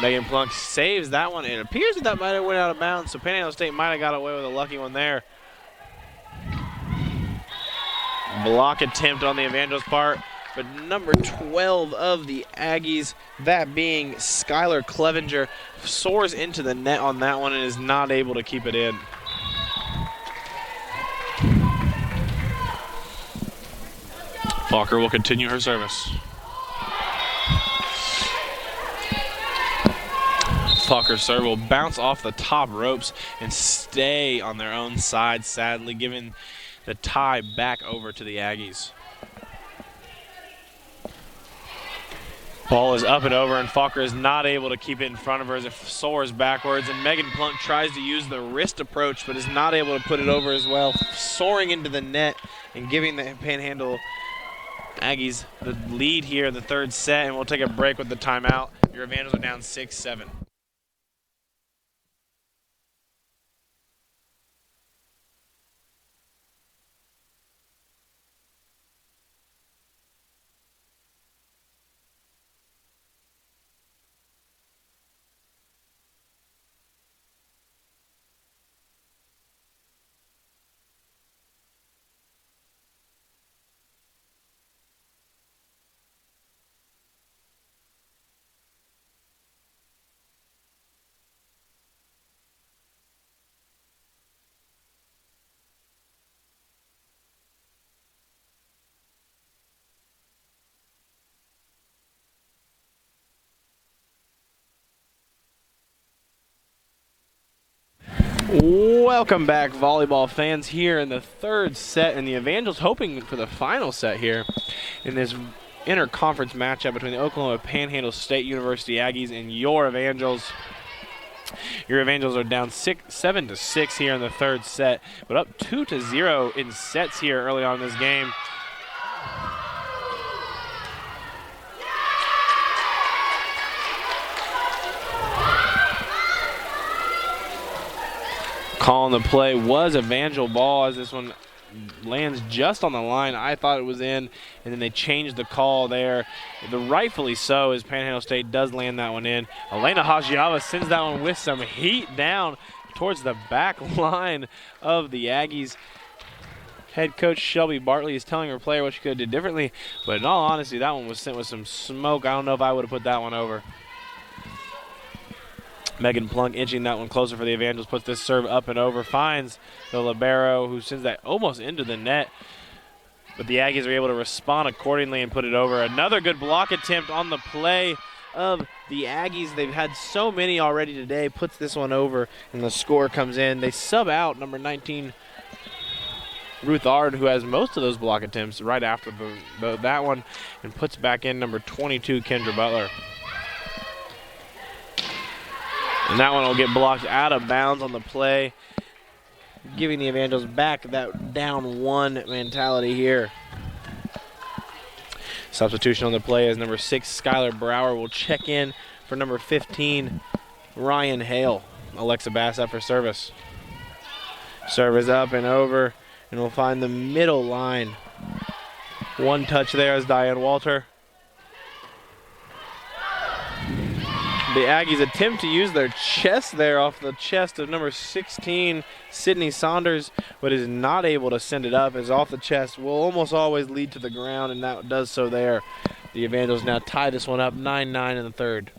Megan Plunk saves that one. It appears that might have went out of bounds, so Panhandle State might have got away with a lucky one there. Block attempt on the Evangels' part, but number 12 of the Aggies, that being Skylar Clevenger, soars into the net on that one and is not able to keep it in. Falker will continue her service. Falker's serve will bounce off the top ropes and stay on their own side, sadly, giving the tie back over to the Aggies. Ball is up and over, and Falker is not able to keep it in front of her as it soars backwards, and Megan Plunk tries to use the wrist approach but is not able to put it over as well, soaring into the net and giving the Panhandle Aggies the lead here in the third set, and we'll take a break with the timeout. Your Evangels are down 6-7. Welcome back, volleyball fans, here in the third set, and the Evangels hoping for the final set here in this interconference matchup between the Oklahoma Panhandle State University Aggies and your Evangels. Your Evangels are down 7-6 here in the third set, but up 2-0 in sets here early on in this game. Calling the play was Evangel ball as this one lands just on the line. I thought it was in, and then they changed the call there. Rightfully so, as Panhandle State does land that one in. Elena Hajiava sends that one with some heat down towards the back line of the Aggies. Head coach Shelby Bartley is telling her player what she could have did differently, but in all honesty, that one was sent with some smoke. I don't know if I would have put that one over. Megan Plunk inching that one closer for the Evangels, puts this serve up and over, finds the libero who sends that almost into the net. But the Aggies are able to respond accordingly and put it over. Another good block attempt on the play of the Aggies. They've had so many already today, puts this one over, and the score comes in. They sub out number 19, Ruth Ard, who has most of those block attempts right after that one, and puts back in number 22, Kendra Butler. And that one will get blocked out of bounds on the play, giving the Evangels back that down one mentality here. Substitution on the play as number 6, Skylar Brower, will check in for number 15, Ryan Hale. Alexa Bass up for service. Serve is up and over, and we'll find the middle line. One touch there as Diane Walter. The Aggies attempt to use their chest there off the chest of number 16, Sydney Saunders, but is not able to send it up, as off the chest will almost always lead to the ground, and that does so there. The Evangels now tie this one up 9-9 in the third.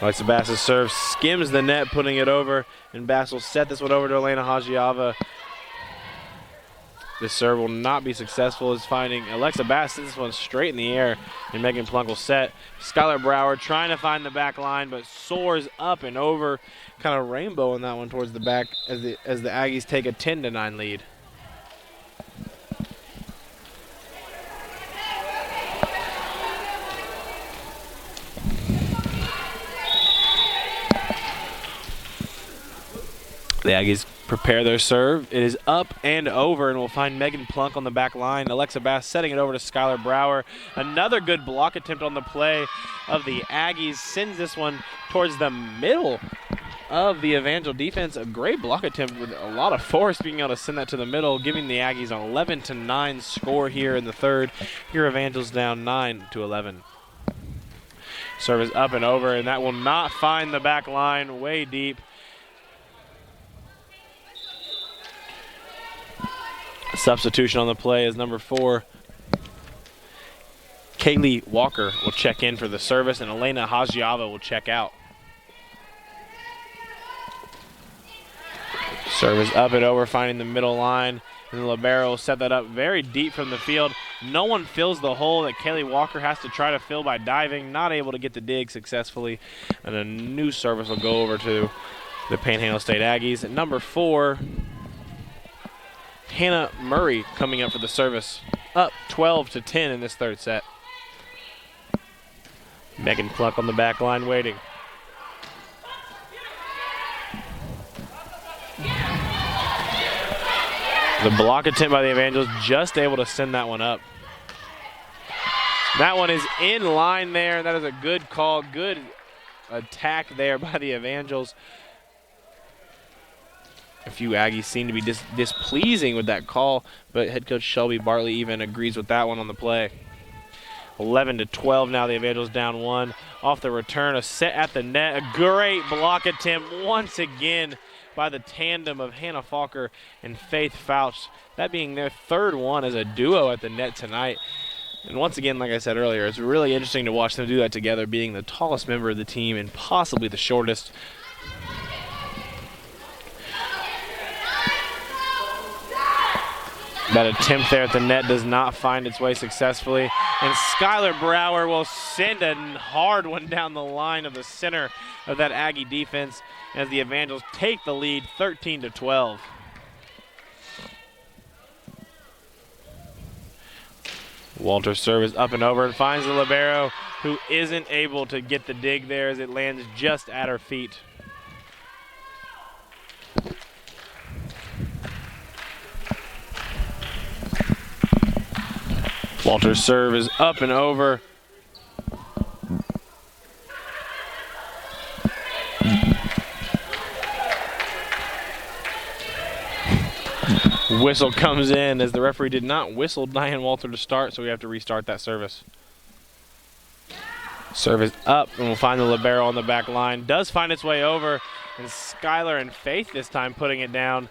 Alexa Bass's serve skims the net, putting it over, and Bass will set this one over to Elena Hajiava. This serve will not be successful, as finding Alexa Bass sends this one straight in the air, and Megan Plunk will set. Skylar Brower trying to find the back line, but soars up and over, kind of rainbow in that one towards the back as the Aggies take a 10-9 lead. The Aggies prepare their serve. It is up and over, and we'll find Megan Plunk on the back line. Alexa Bass setting it over to Skylar Brower. Another good block attempt on the play of the Aggies. Sends this one towards the middle of the Evangel defense. A great block attempt with a lot of force, being able to send that to the middle, giving the Aggies an 11-9 score here in the third. Here Evangel's down 9-11. Serve is up and over, and that will not find the back line, way deep. Substitution on the play is number 4, Kaylee Walker will check in for the service, and Elena Hajiava will check out. Serve is up and over, finding the middle line, And the libero set that up very deep from the field. No one fills the hole that Kaylee Walker has to try to fill by diving. Not able to get the dig successfully. And a new service will go over to the Panhandle State Aggies. At number 4, Hannah Murray coming up for the service. Up 12-10 in this third set. Megan Pluck on the back line waiting. The block attempt by the Evangels, just able to send that one up. That one is in line there. That is a good call, good attack there by the Evangels. A few Aggies seem to be displeasing with that call, but head coach Shelby Bartley even agrees with that one on the play. 11-12 now, the Evangels down 1. Off the return, a set at the net. A great block attempt once again by the tandem of Hannah Falker and Faith Fouch. That being their third one as a duo at the net tonight. And once again, like I said earlier, it's really interesting to watch them do that together, being the tallest member of the team and possibly the shortest. That attempt there at the net does not find its way successfully. And Skylar Brower will send a hard one down the line of the center of that Aggie defense as the Evangels take the lead 13-12. Walter's serve is up and over and finds the libero, who isn't able to get the dig there as it lands just at her feet. Walter's serve is up and over. Whistle comes in as the referee did not whistle Diane Walter to start, so we have to restart that service. Serve is up, and we'll find the libero on the back line. Does find its way over, and Skylar and Faith this time putting it down.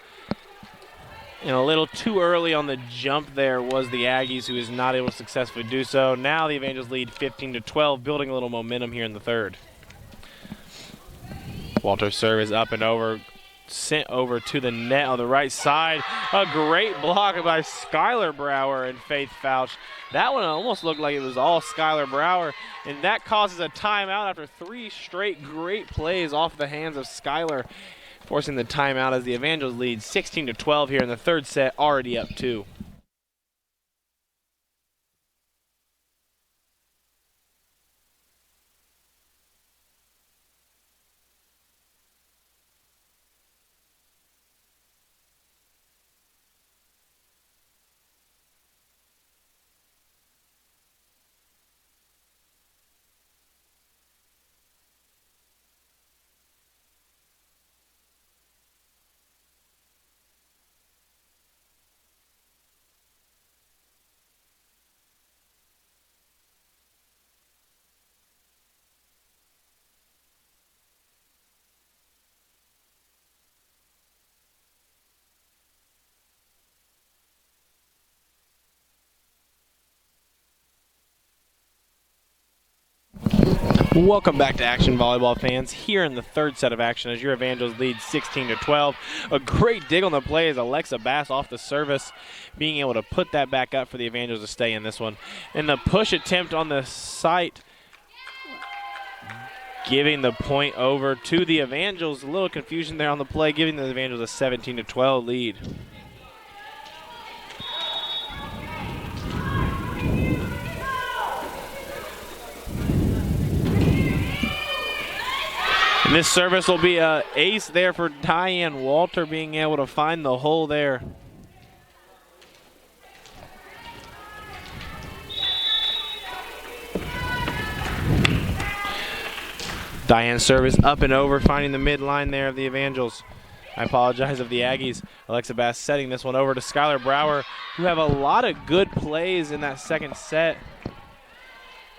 And a little too early on the jump there was the Aggies, who is not able to successfully do so. Now the Evangels lead 15-12, building a little momentum here in the third. Walter's serve is up and over, sent over to the net on the right side. A great block by Skylar Brower and Faith Fouch. That one almost looked like it was all Skylar Brower, and that causes a timeout after 3 straight great plays off the hands of Skylar, forcing the timeout as the Evangels lead 16-12 here in the third set, already up 2. Welcome back to Action Volleyball fans, here in the third set of action as your Evangels lead 16-12. A great dig on the play as Alexa Bass off the service, being able to put that back up for the Evangels to stay in this one. And the push attempt on the site, giving the point over to the Evangels. A little confusion there on the play, giving the Evangels a 17-12 lead. And this service will be an ace there for Diane Walter, being able to find the hole there. Diane's service up and over, finding the midline there of the Evangels. I apologize of the Aggies. Alexa Bass setting this one over to Skylar Brower, who have a lot of good plays in that second set.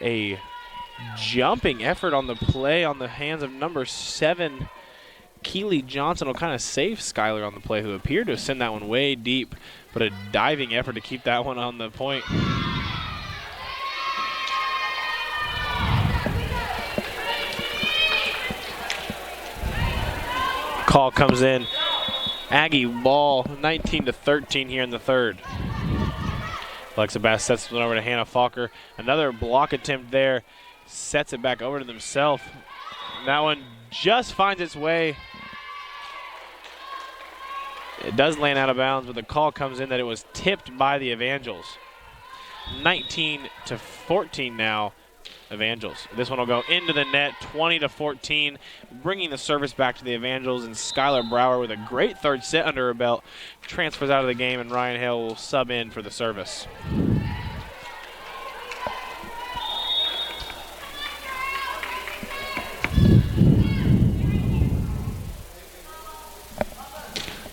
A jumping effort on the play on the hands of number 7, Keely Johnson, will kind of save Skylar on the play, who appeared to send that one way deep, but a diving effort to keep that one on the point. Call comes in. Aggie ball, 19-13 here in the third. Alexa Bass sets it over to Hannah Falker. Another block attempt there. Sets it back over to themselves. That one just finds its way. It does land out of bounds, but the call comes in that it was tipped by the Evangels. 19-14 now, Evangels. This one will go into the net, 20-14, bringing the service back to the Evangels, and Skylar Brower with a great third set under her belt transfers out of the game, and Ryan Hale will sub in for the service.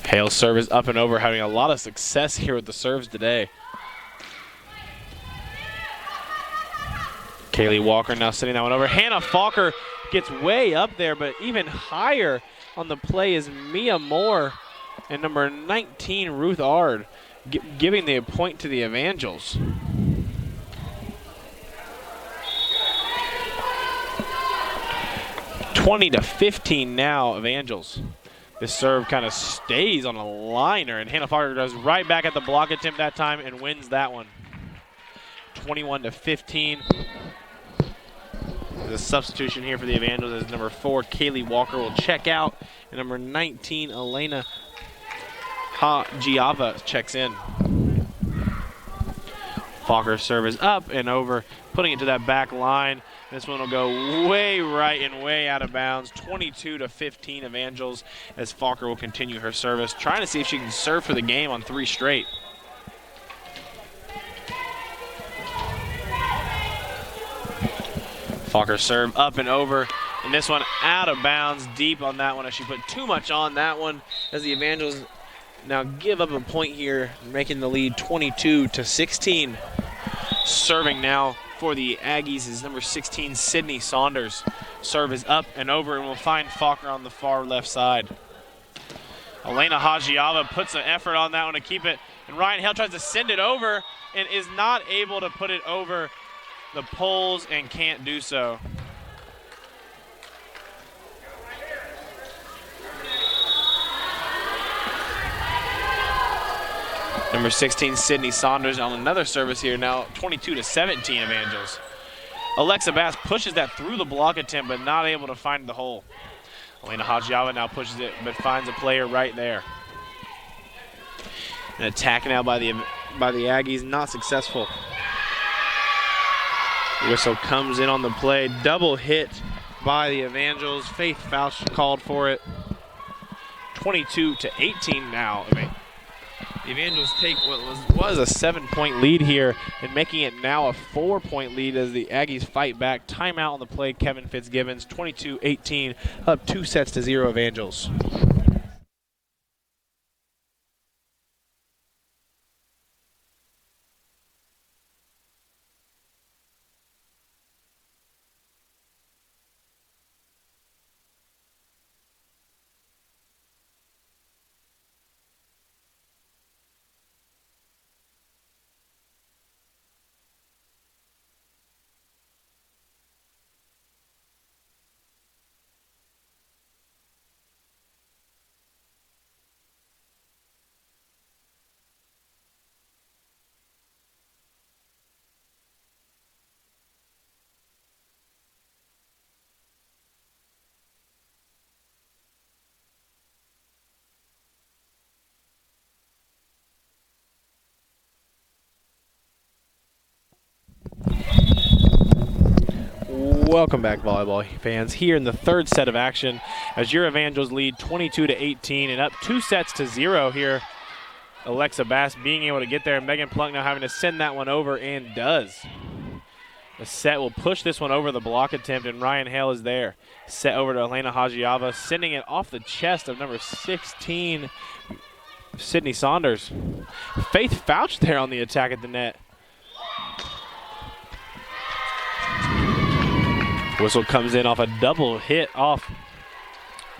Hale's serve is up and over, having a lot of success here with the serves today. Kaylee Walker now sending that one over. Hannah Falker gets way up there, but even higher on the play is Mia Moore and number 19, Ruth Ard, giving the point to the Evangels. (20-15) now, Evangels. This serve kind of stays on a liner, and Hannah Falker goes right back at the block attempt that time and wins that one. 21-15. The substitution here for the Evangels is number 4, Kaylee Walker will check out, and number 19, Elena Giava checks in. Falker's serve is up and over, putting it to that back line. This one will go way right and way out of bounds. 22-15 Evangels, as Falker will continue her service, trying to see if she can serve for the game on 3 straight. Falker serve up and over, and this one out of bounds, deep on that one, as she put too much on that one, as the Evangels now give up a point here, making the lead 22-16. Serving now for the Aggies is number 16, Sydney Saunders. Serve is up and over, and we'll find Falker on the far left side. Elena Hajiava puts an effort on that one to keep it, and Ryan Hale tries to send it over and is not able to put it over the poles and can't do so. Number 16, Sydney Saunders on another service here now, 22-17 Evangels. Alexa Bass pushes that through the block attempt, but not able to find the hole. Elena Hajiava now pushes it, but finds a player right there. An attack now by the Aggies, not successful. Whistle comes in on the play. Double hit by the Evangels. Faith Fausch called for it. 22-18 now. The Evangels take what was a 7-point lead here and making it now a 4-point lead as the Aggies fight back. Timeout on the play, Kevin Fitzgibbons. 22-18, up 2-0 Evangels. Welcome back, volleyball fans, here in the third set of action as your Evangels lead 22-18 and up 2-0 here. Alexa Bass being able to get there, and Megan Plunk now having to send that one over, and does. The set will push this one over the block attempt, and Ryan Hale is there. Set over to Elena Hajiava, sending it off the chest of number 16, Sydney Saunders. Faith Fausch there on the attack at the net. Whistle comes in off a double hit off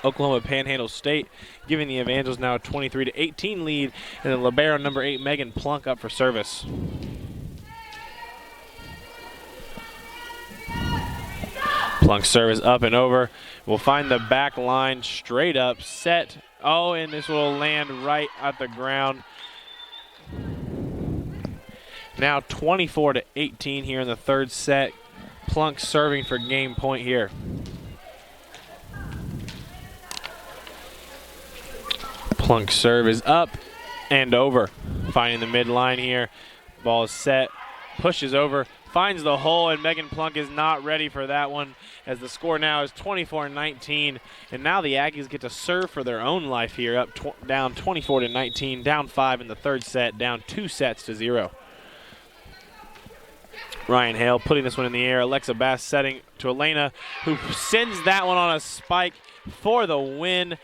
Oklahoma Panhandle State, giving the Evangels now a 23-18 lead, and the libero number 8, Megan Plunk, up for service. Plunk's serve is up and over. We'll find the back line straight up, set Oh, and this will land right at the ground. Now 24-18 here in the third set. Plunk serving for game point here. Plunk serve is up and over. Finding the midline here. Ball is set, pushes over, finds the hole, and Megan Plunk is not ready for that one as the score now is 24-19. And now the Aggies get to serve for their own life here, down 24-19, down 5 in the third set, down 2-0. Ryan Hale putting this one in the air. Alexa Bass setting to Elena, who sends that one on a spike for the win.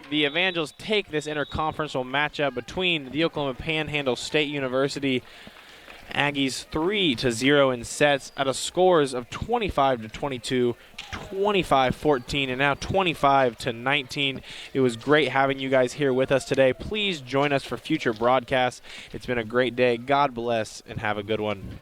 The Evangels take this interconferential matchup between the Oklahoma Panhandle State University Aggies 3-0 in sets at a scores of 25-22, 25-14, and now 25-19. It was great having you guys here with us today. Please join us for future broadcasts. It's been a great day. God bless, and have a good one.